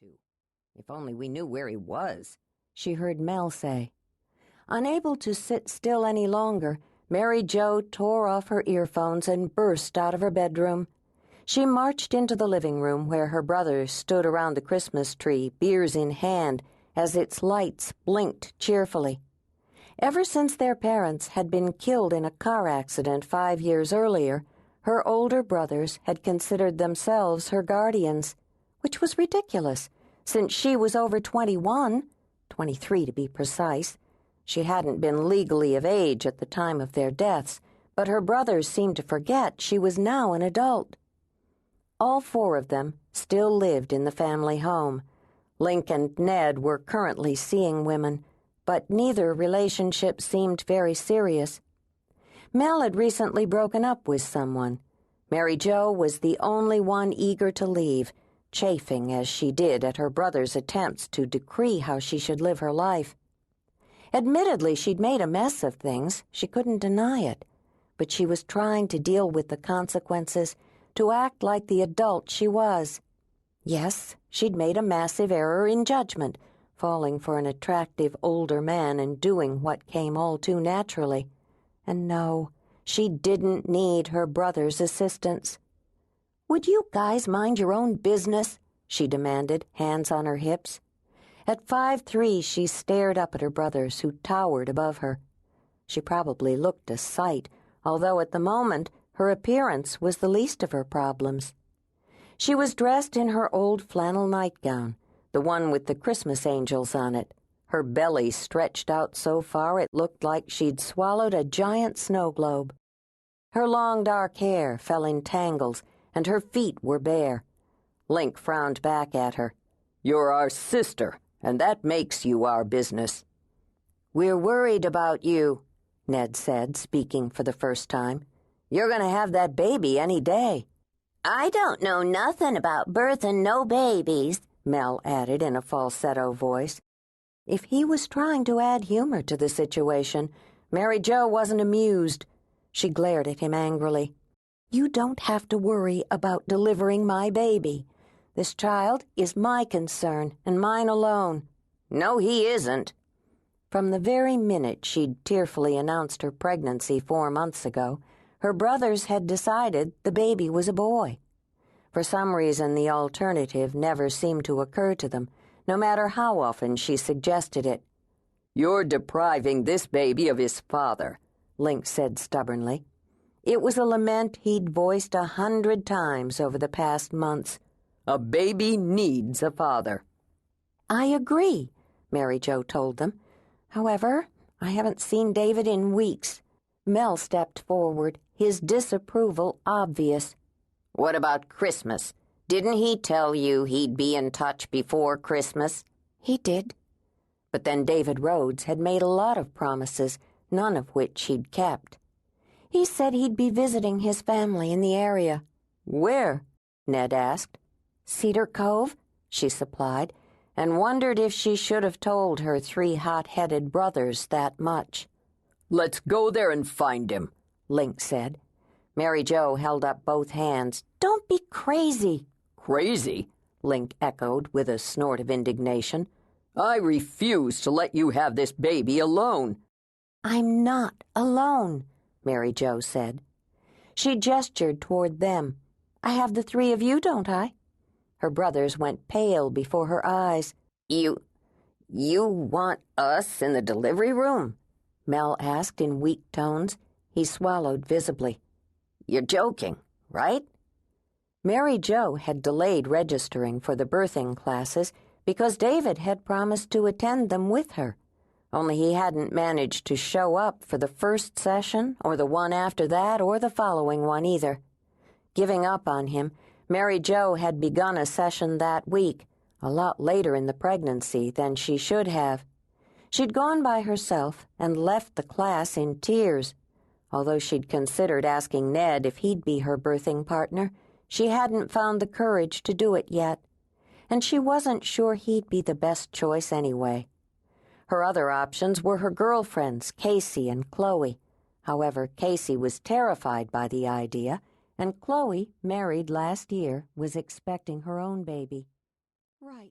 to. If only we knew where he was, she heard Mel say. Unable to sit still any longer, Mary Jo tore off her earphones and burst out of her bedroom. She marched into the living room where her brothers stood around the Christmas tree, beers in hand, as its lights blinked cheerfully. Ever since their parents had been killed in a car accident 5 years earlier, her older brothers had considered themselves her guardians, which was ridiculous, since she was over 21, 23 to be precise. She hadn't been legally of age at the time of their deaths, but her brothers seemed to forget she was now an adult. All 4 of them still lived in the family home. Link and Ned were currently seeing women, but neither relationship seemed very serious. Mel had recently broken up with someone. Mary Jo was the only one eager to leave, chafing as she did at her brother's attempts to decree how she should live her life. Admittedly, she'd made a mess of things. She couldn't deny it. But she was trying to deal with the consequences, to act like the adult she was. Yes, she'd made a massive error in judgment, falling for an attractive older man and doing what came all too naturally. And no, she didn't need her brother's assistance. "Would you guys mind your own business?" she demanded, hands on her hips. At 5'3", she stared up at her brothers, who towered above her. She probably looked a sight, although at the moment her appearance was the least of her problems. She was dressed in her old flannel nightgown, the one with the Christmas angels on it. Her belly stretched out so far it looked like she'd swallowed a giant snow globe. Her long dark hair fell in tangles, and her feet were bare. Link frowned back at her. "You're our sister, and that makes you our business." "We're worried about you," Ned said, speaking for the first time. "You're going to have that baby any day." "I don't know nothing about birthing no babies," Mel added in a falsetto voice. If he was trying to add humor to the situation, Mary Jo wasn't amused. She glared at him angrily. "You don't have to worry about delivering my baby. This child is my concern, and mine alone." "No, he isn't." From the very minute she'd tearfully announced her pregnancy 4 months ago, her brothers had decided the baby was a boy. For some reason, the alternative never seemed to occur to them, no matter how often she suggested it. "You're depriving this baby of his father," Link said stubbornly. It was a lament he'd voiced 100 times over the past months. "A baby needs a father." "I agree," Mary Jo told them. "However, I haven't seen David in weeks." Mel stepped forward, his disapproval obvious. "What about Christmas? Didn't he tell you he'd be in touch before Christmas?" "He did." But then David Rhodes had made a lot of promises, none of which he'd kept. "He said he'd be visiting his family in the area." "Where?" Ned asked. "Cedar Cove," she supplied, and wondered if she should have told her 3 hot-headed brothers that much. "Let's go there and find him," Link said. Mary Jo held up both hands. "Don't be crazy." "Crazy?" Link echoed with a snort of indignation. "I refuse to let you have this baby alone." "I'm not alone," Mary Jo said. She gestured toward them. "I have the 3 of you, don't I?" Her brothers went pale before her eyes. You want us in the delivery room?" Mel asked in weak tones. He swallowed visibly. "You're joking, right?" Mary Jo had delayed registering for the birthing classes because David had promised to attend them with her, only he hadn't managed to show up for the first session or the one after that or the following one either. Giving up on him, Mary Jo had begun a session that week, a lot later in the pregnancy than she should have. She'd gone by herself and left the class in tears. Although she'd considered asking Ned if he'd be her birthing partner, she hadn't found the courage to do it yet, and she wasn't sure he'd be the best choice anyway. Her other options were her girlfriends, Casey and Chloe. However, Casey was terrified by the idea, and Chloe, married last year, was expecting her own baby. Right.